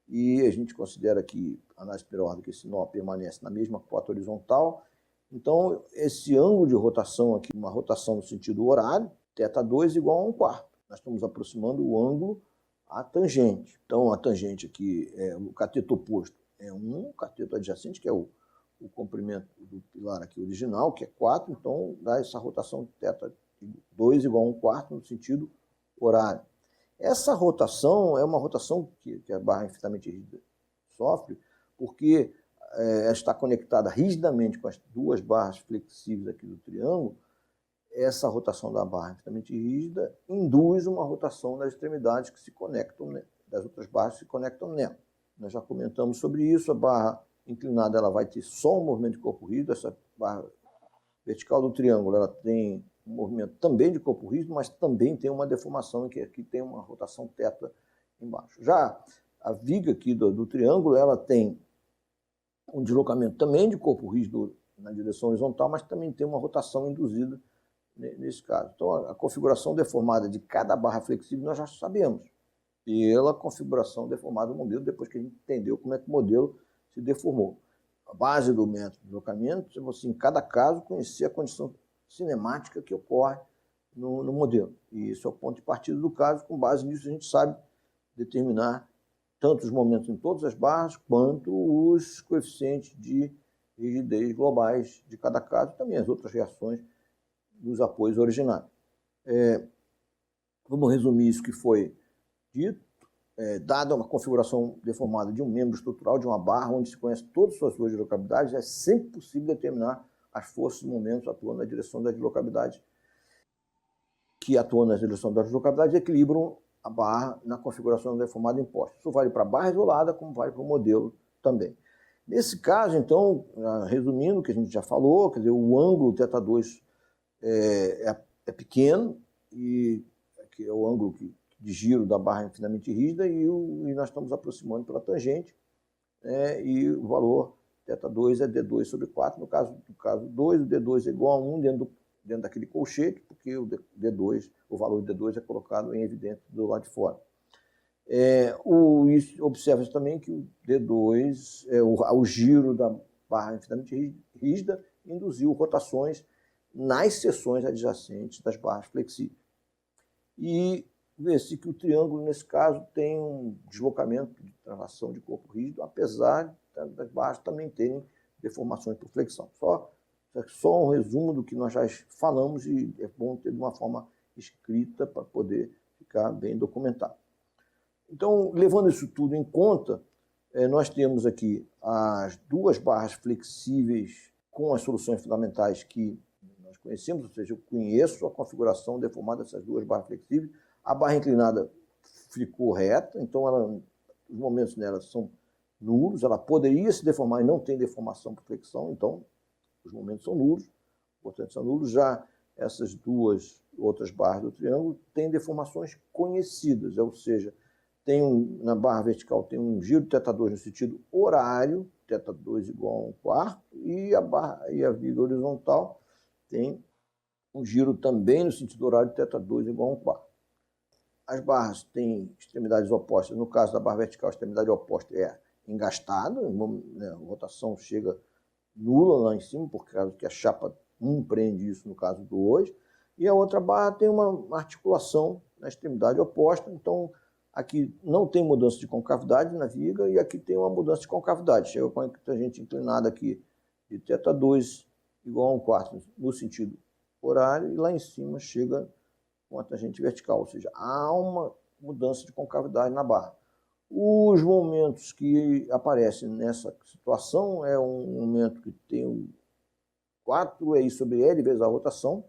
e a gente considera que a análise periódica, esse nó permanece na mesma cota horizontal. Então, esse ângulo de rotação aqui, uma rotação no sentido horário, θ2 igual a 1/4. Nós estamos aproximando o ângulo à tangente. Então, a tangente aqui, o cateto oposto é 1, o cateto adjacente, que é o comprimento do pilar aqui original, que é 4, então dá essa rotação θ2 igual a 1/4 no sentido horário. Essa rotação é uma rotação que a barra infinitamente rígida sofre, porque ela está conectada rigidamente com as duas barras flexíveis aqui do triângulo. Essa rotação da barra infinitamente rígida induz uma rotação das extremidades que se conectam, das outras barras que se conectam nela. Nós já comentamos sobre isso, a barra inclinada ela vai ter só um movimento de corpo rígido, essa barra vertical do triângulo ela tem um movimento também de corpo rígido, mas também tem uma deformação em que aqui tem uma rotação θ embaixo. Já a viga aqui do triângulo, ela tem um deslocamento também de corpo rígido na direção horizontal, mas também tem uma rotação induzida nesse caso. Então, a configuração deformada de cada barra flexível nós já sabemos, pela configuração deformada do modelo, depois que a gente entendeu como é que o modelo se deformou. A base do método de deslocamento é você, em cada caso, conhecer a condição cinemática que ocorre no modelo. E isso é o ponto de partida do caso. Com base nisso, a gente sabe determinar tanto os momentos em todas as barras, quanto os coeficientes de rigidez globais de cada caso, também as outras reações dos apoios originais. Vamos resumir isso que foi dito. Dada uma configuração deformada de um membro estrutural de uma barra, onde se conhece todas as suas duas deslocabilidades, é sempre possível determinar as forças e momentos atuando na direção da deslocabilidade, que atuam na direção da deslocabilidade e equilibram a barra na configuração deformada imposta. Isso vale para a barra isolada, como vale para o modelo também. Nesse caso, então, resumindo o que a gente já falou, quer dizer, o ângulo θ2 é pequeno, e que é o ângulo de giro da barra infinitamente rígida, e nós estamos aproximando pela tangente, e o valor θ2 é d2 sobre 4. No caso 2, o d2 é igual a 1 dentro daquele colchete, porque o valor de d2 é colocado em evidência do lado de fora. Observa-se também que o D2, o giro da barra infinitamente rígida, induziu rotações nas seções adjacentes das barras flexíveis. E vê-se que o triângulo, nesse caso, tem um deslocamento de translação de corpo rígido, apesar das barras também terem deformações por flexão. Só um resumo do que nós já falamos, e é bom ter de uma forma escrita para poder ficar bem documentado. Então, levando isso tudo em conta, nós temos aqui as duas barras flexíveis com as soluções fundamentais que nós conhecemos, ou seja, eu conheço a configuração deformada dessas duas barras flexíveis. A barra inclinada ficou reta, então os momentos nela são nulos, ela poderia se deformar e não tem deformação por flexão, então os momentos são nulos, portanto são nulos. Já essas duas outras barras do triângulo têm deformações conhecidas, ou seja, na barra vertical tem um giro de θ2 no sentido horário, θ2 igual a 1/4, e a viga horizontal tem um giro também no sentido horário, θ2 igual a 1/4. As barras têm extremidades opostas. No caso da barra vertical, a extremidade oposta é engastada, a rotação chega nula lá em cima, por causa que a chapa 1 prende isso no caso do 2, e a outra barra tem uma articulação na extremidade oposta, então aqui não tem mudança de concavidade na viga, e aqui tem uma mudança de concavidade. Chega com a tangente inclinada aqui de θ2 igual a 1/4 no sentido horário, e lá em cima chega com a tangente vertical, ou seja, há uma mudança de concavidade na barra. Os momentos que aparecem nessa situação é um momento que tem 4i sobre L vezes a rotação,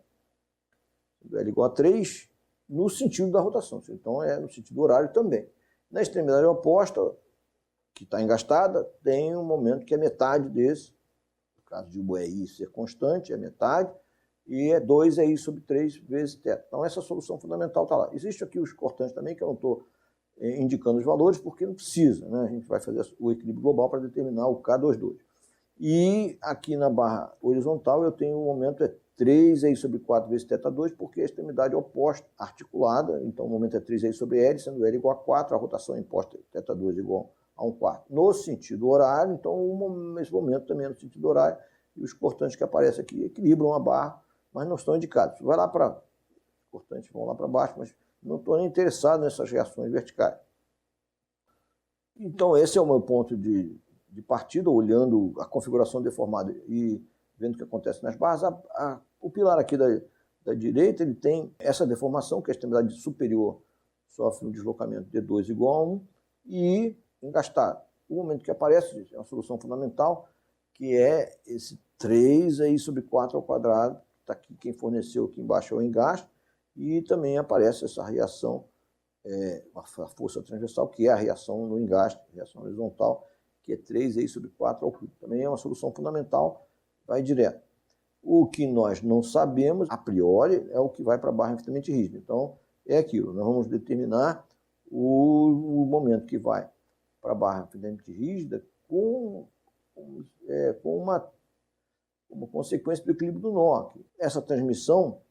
L igual a 3, no sentido da rotação, então é no sentido horário também. Na extremidade oposta, que está engastada, tem um momento que é metade desse, no caso de o EI ser constante, é metade, e é 2i sobre 3 vezes θ. Então essa solução fundamental está lá. Existe aqui os cortantes também, que eu não estou indicando os valores, porque não precisa, né? A gente vai fazer o equilíbrio global para determinar o K22. E aqui na barra horizontal eu tenho o momento 3i sobre 4 vezes θ2, porque a extremidade oposta articulada, então o momento é 3i sobre L, sendo L igual a 4, a rotação imposta θ2 igual a 1/4. No sentido horário, então esse momento também é no sentido horário, e os cortantes que aparecem aqui equilibram a barra, mas não estão indicados. Vai lá para... Os cortantes vão lá para baixo, mas não estou nem interessado nessas reações verticais. Então esse é o meu ponto de partida, olhando a configuração deformada e vendo o que acontece nas barras. O pilar aqui da direita, ele tem essa deformação, que a extremidade superior sofre um deslocamento de D2 igual a 1, e engastado. O momento que aparece é uma solução fundamental, que é esse 3i sobre 4 ao quadrado, está aqui, quem forneceu aqui embaixo é o engaste, e também aparece essa reação, a força transversal, que é a reação no engaste, reação horizontal, que é 3i sobre 4 ao cubo. Também é uma solução fundamental, vai direto. O que nós não sabemos, a priori, é o que vai para a barra infinitamente rígida. Então, é aquilo. Nós vamos determinar o momento que vai para a barra infinitamente rígida com uma consequência do equilíbrio do nó. Essa transmissão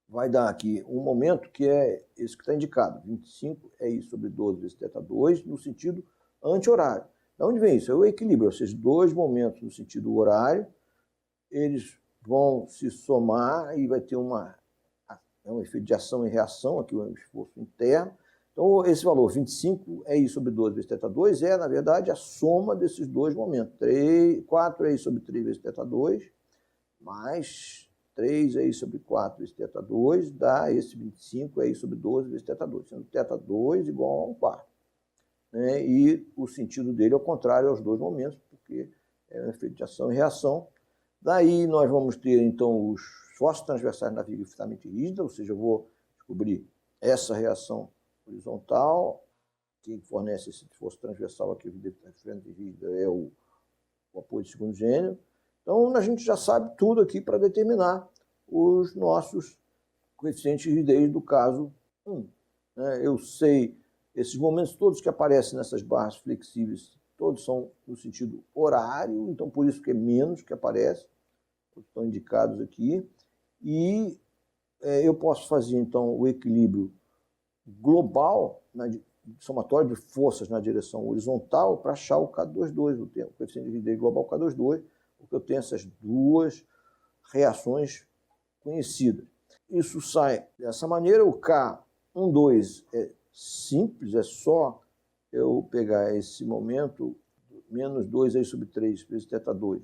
vai dar aqui um momento que é esse que está indicado. 25i sobre 12 vezes θ2 no sentido anti-horário. De onde vem isso? É o equilíbrio, ou seja, dois momentos no sentido horário, eles vão se somar e vai ter um efeito de ação e reação, aqui um esforço interno. Então, esse valor, 25i sobre 12 vezes θ2, é, na verdade, a soma desses dois momentos. 4i sobre 3 vezes θ2, mais 3i sobre 4 vezes θ2, dá esse 25i sobre 12 vezes θ2, sendo θ2 igual a 1/4. E o sentido dele é o contrário aos dois momentos, porque é um efeito de ação e reação. Daí nós vamos ter, então, os esforços transversais na viga infinitamente rígida, ou seja, eu vou descobrir essa reação horizontal. Quem fornece esse esforço transversal aqui, infinitamente rígida, é o o apoio de segundo gênero. Então, a gente já sabe tudo aqui para determinar os nossos coeficientes de rigidez do caso 1. Eu sei esses momentos todos que aparecem nessas barras flexíveis, todos são no sentido horário, então por isso que é menos que aparece, estão indicados aqui. E eu posso fazer, então, o equilíbrio global, somatório de forças na direção horizontal, para achar o K22, o coeficiente de rigidez global K22, porque eu tenho essas duas reações conhecidas. Isso sai dessa maneira. O K12 é simples, é só eu pegar esse momento, menos 2 aí sobre 3 vezes θ2,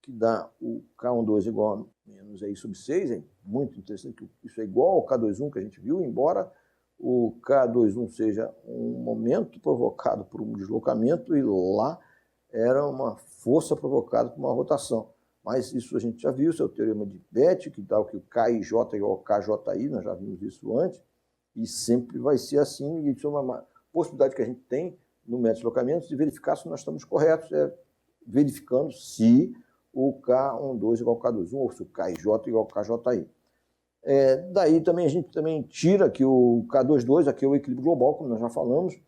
que dá o K12 igual a menos aí sobre 6, é muito interessante, que isso é igual ao K21 que a gente viu, embora o K21 seja um momento provocado por um deslocamento e lá era uma força provocada por uma rotação. Mas isso a gente já viu, isso é o teorema de Bethe, que dá o que o KIJ é igual ao KJI, nós já vimos isso antes, e sempre vai ser assim, e isso é uma possibilidade que a gente tem no método de deslocamento de verificar se nós estamos corretos, verificando se o K12 igual ao K21, ou se o KIJ igual ao KJI. Daí também a gente também tira que o K22, aqui é o equilíbrio global, como nós já falamos,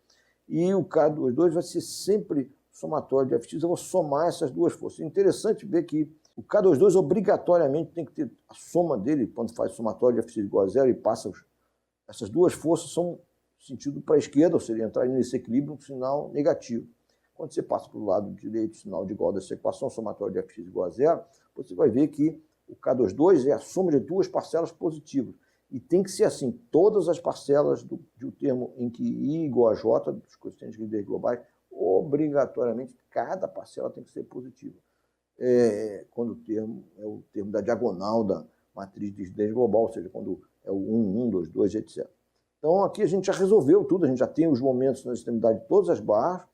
e o K22 vai ser sempre somatório de Fx. Eu vou somar essas duas forças. É interessante ver que o K22 obrigatoriamente tem que ter a soma dele, quando faz somatório de Fx igual a zero e passa, essas duas forças são sentido para a esquerda, ou seja, entrar nesse equilíbrio, um sinal negativo. Quando você passa para o lado direito, sinal de igual dessa equação, somatório de Fx igual a zero, você vai ver que o K22 é a soma de duas parcelas positivas. E tem que ser assim, todas as parcelas de um termo em que I igual a J, dos coeficientes de rigidez globais, obrigatoriamente, cada parcela tem que ser positiva. Quando o termo é o termo da diagonal da matriz de rigidez global, ou seja, quando é o 1, 1, 2, 2, etc. Então, aqui a gente já resolveu tudo, a gente já tem os momentos na extremidade de todas as barras,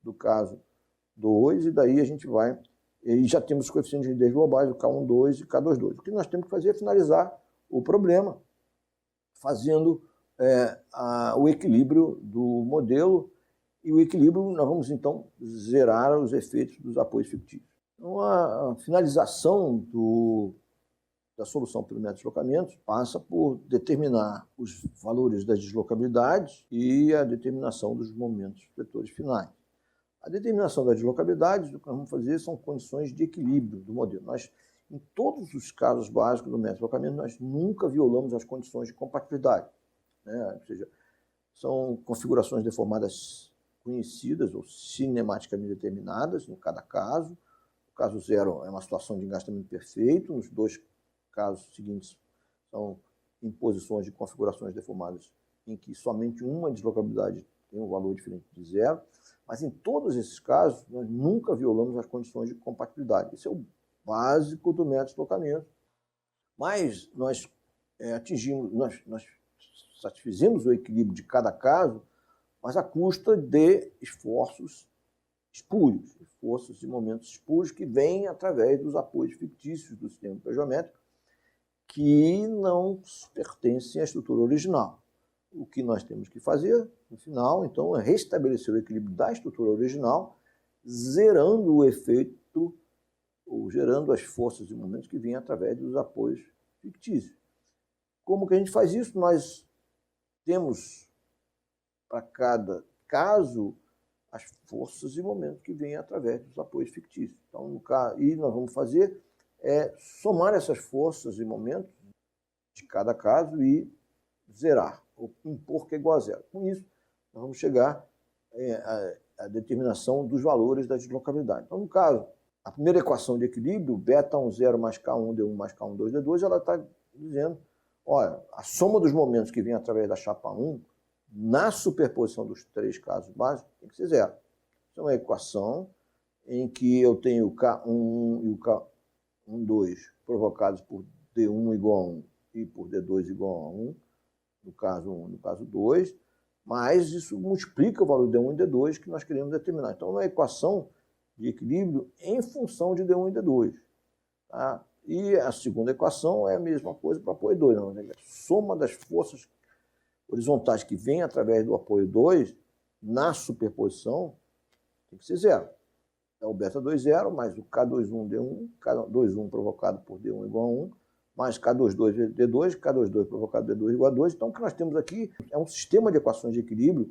do caso 2, e daí a gente vai, e já temos os coeficientes de rigidez globais, o K12 e K22. O que nós temos que fazer é finalizar o problema, fazendo o equilíbrio do modelo, e o equilíbrio, nós vamos então zerar os efeitos dos apoios fictícios. Então, a finalização da solução pelo método de deslocamento passa por determinar os valores das deslocabilidades e a determinação dos momentos vetores finais. A determinação das deslocabilidades, o que nós vamos fazer são condições de equilíbrio do modelo. Nós, em todos os casos básicos do método de deslocamento, nós nunca violamos as condições de compatibilidade, né? Ou seja, são configurações deformadas conhecidas ou cinematicamente determinadas em cada caso. O caso 0 é uma situação de engastamento perfeito, nos dois casos seguintes são imposições de configurações deformadas em que somente uma deslocabilidade tem um valor diferente de 0, mas em todos esses casos nós nunca violamos as condições de compatibilidade. Esse é o básico do método de deslocamento. Mas nós nós satisfizemos o equilíbrio de cada caso, mas à custa de esforços espúrios, esforços e momentos espúrios que vêm através dos apoios fictícios do sistema geométrico, que não pertencem à estrutura original. O que nós temos que fazer, no final, então, é restabelecer o equilíbrio da estrutura original, zerando o efeito, ou gerando as forças e momentos que vêm através dos apoios fictícios. Como que a gente faz isso? Nós temos, para cada caso, as forças e momentos que vêm através dos apoios fictícios. Então, nós vamos fazer somar essas forças e momentos de cada caso e zerar, ou impor que é igual a zero. Com isso, nós vamos chegar à determinação dos valores da deslocabilidade. Então, no caso, a primeira equação de equilíbrio, β10 mais K1D1 mais K1,2D2, ela está dizendo, olha, a soma dos momentos que vem através da chapa 1, na superposição dos três casos básicos, tem que ser zero. Isso é uma equação em que eu tenho o K1 e o K12 provocados por D1 igual a 1 e por D2 igual a 1, no caso 1 e no caso 2, mas isso multiplica o valor de D1 e D2 que nós queremos determinar. Então, é uma equação de equilíbrio em função de D1 e D2. Tá? E a segunda equação é a mesma coisa para apoio 2. Não, né? A soma das forças horizontais que vêm através do apoio 2, na superposição, tem que ser zero. é o beta 2,0, mais o K21D1, K21 provocado por D1 igual a 1, mais K22D2, K22 provocado por D2 igual a 2. Então, o que nós temos aqui é um sistema de equações de equilíbrio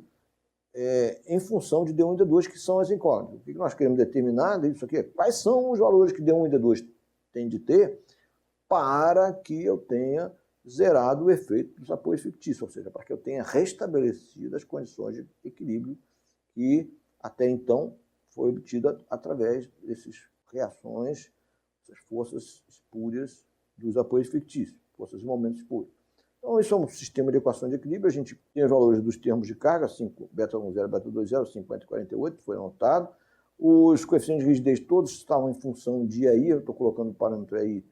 em função de D1 e D2, que são as incógnitas. O que nós queremos determinar disso aqui? Quais são os valores que D1 e D2 têm de ter para que eu tenha zerado o efeito dos apoios fictícios, ou seja, para que eu tenha restabelecido as condições de equilíbrio que até então foi obtida através dessas reações, essas forças espúrias dos apoios fictícios, forças de momentos espúrios. Então, isso é um sistema de equação de equilíbrio. A gente tem os valores dos termos de carga, 5, beta 1,0, beta 2,0, 50 e 48, foi anotado. Os coeficientes de rigidez todos estavam em função de AI, eu estou colocando o parâmetro AI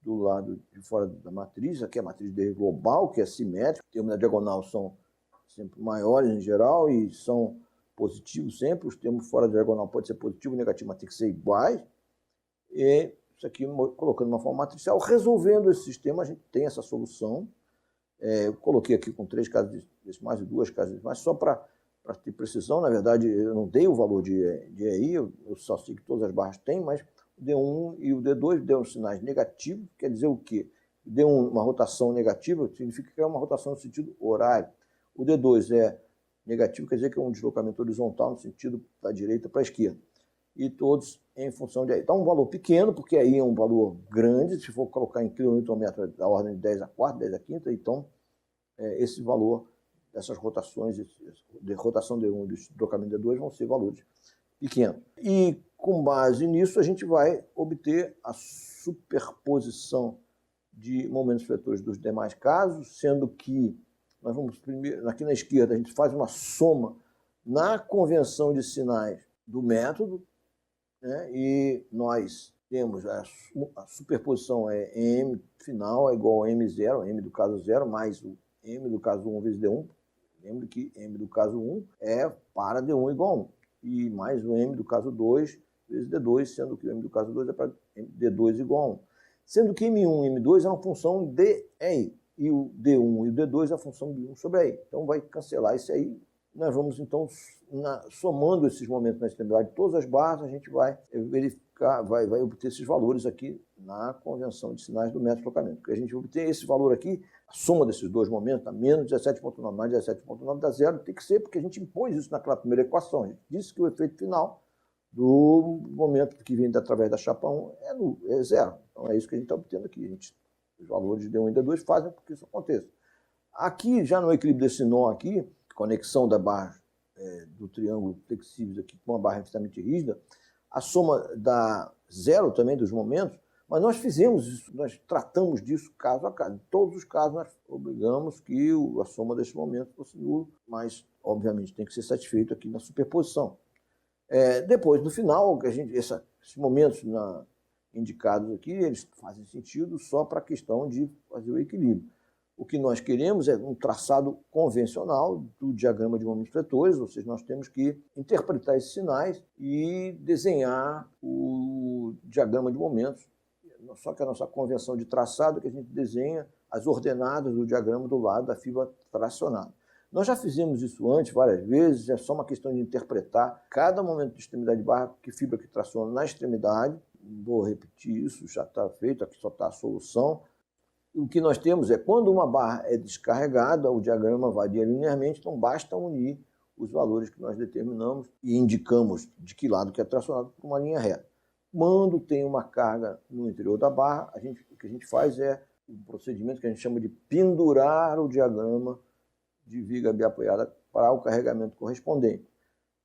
do lado de fora da matriz, aqui é a matriz de global, que é simétrica, os termos da diagonal são sempre maiores em geral e são positivos sempre, os termos fora da diagonal pode ser positivo ou negativo, mas tem que ser iguais. E isso aqui, colocando de uma forma matricial, resolvendo esse sistema, a gente tem essa solução. Eu coloquei aqui com 3 casas decimais e 2 casas decimais, só para ter precisão. Na verdade, eu não dei o valor de EI, eu só sei que todas as barras têm, mas o D1 e o D2 deram sinais negativos, quer dizer o quê? D1, uma rotação negativa, significa que é uma rotação no sentido horário. O D2 é negativo, quer dizer que é um deslocamento horizontal no sentido da direita para a esquerda. E todos em função de AI. Então, um valor pequeno, porque aí é um valor grande, se for colocar em quilonewton-metro da ordem de 10 a 4, 10 a 5, então esse valor dessas rotações, de rotação D1 e de deslocamento D2 vão ser valores pequenos. E com base nisso, a gente vai obter a superposição de momentos vetores dos demais casos, sendo que nós vamos primeiro, aqui na esquerda, a gente faz uma soma na convenção de sinais do método, né? E nós temos a superposição M final é igual a M0, M do caso 0, mais o M do caso 1 vezes D1. Lembre que M do caso 1 é para D1 igual a 1. E mais o M do caso 2 vezes D2, sendo que o M do caso 2 é para D2 igual a 1. Sendo que M1 e M2 é uma função de EI. E o D1 e o D2 é a função de 1 sobre EI. Então vai cancelar isso aí. Nós vamos, então, somando esses momentos na extremidade de todas as barras, a gente vai verificar, vai obter esses valores aqui na convenção de sinais do método de deslocamento. Porque a gente obter esse valor aqui, a soma desses dois momentos, dá menos 17,9, mais 17,9 dá zero, tem que ser porque a gente impôs isso naquela primeira equação. A gente disse que o efeito final do momento que vem através da chapa 1 é zero. Então é isso que a gente está obtendo aqui. Os valores de D1 e D2 fazem com que isso aconteça. Aqui, já no equilíbrio desse nó aqui, conexão da barra do triângulo flexíveis aqui com a barra infinitamente rígida, a soma dá zero também dos momentos, mas nós fizemos isso, nós tratamos disso caso a caso. Em todos os casos nós obrigamos que a soma desses momentos fosse nulo, mas obviamente tem que ser satisfeito aqui na superposição. Depois, no final, esses momentos indicados aqui, eles fazem sentido só para a questão de fazer o equilíbrio. O que nós queremos é um traçado convencional do diagrama de momentos vetores, ou seja, nós temos que interpretar esses sinais e desenhar o diagrama de momentos. Só que a nossa convenção de traçado é que a gente desenha as ordenadas do diagrama do lado da fibra tracionada. Nós já fizemos isso antes várias vezes, é só uma questão de interpretar cada momento de extremidade de barra, que fibra que traciona na extremidade. Vou repetir isso, já está feito, aqui só está a solução. O que nós temos é, quando uma barra é descarregada, o diagrama varia linearmente, então basta unir os valores que nós determinamos e indicamos de que lado que é tracionado por uma linha reta. Quando tem uma carga no interior da barra, o que a gente faz é um procedimento que a gente chama de pendurar o diagrama de viga biapoiada para o carregamento correspondente.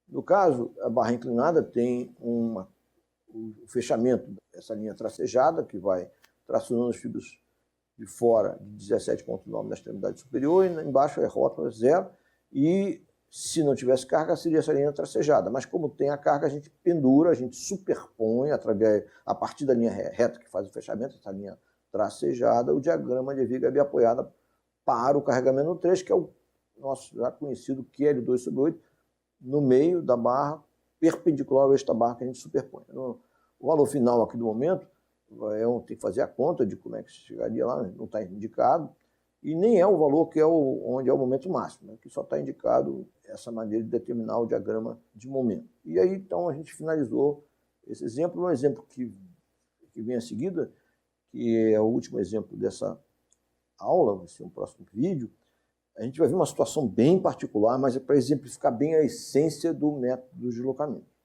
No caso, a barra inclinada tem o fechamento dessa linha tracejada, que vai tracionando as fibras de fora de 17,9 na extremidade superior, e embaixo é rótula 0, e se não tivesse carga, seria essa linha tracejada. Mas como tem a carga, a gente pendura, a gente superpõe, a partir da linha reta que faz o fechamento, essa linha tracejada, o diagrama de viga biapoiada para o carregamento no 3, que é o nosso já conhecido QL2 sobre 8, no meio da barra, perpendicular ao eixo da barra que a gente superpõe. O valor final aqui do momento, tem que fazer a conta de como é que chegaria lá, não está indicado, e nem é o valor que onde é o momento máximo, né, que só está indicado essa maneira de determinar o diagrama de momento. E aí, então, a gente finalizou Esse exemplo é um exemplo que vem a seguida, que é o último exemplo dessa aula, vai ser um próximo vídeo. A gente vai ver uma situação bem particular, mas é para exemplificar bem a essência do método de deslocamento.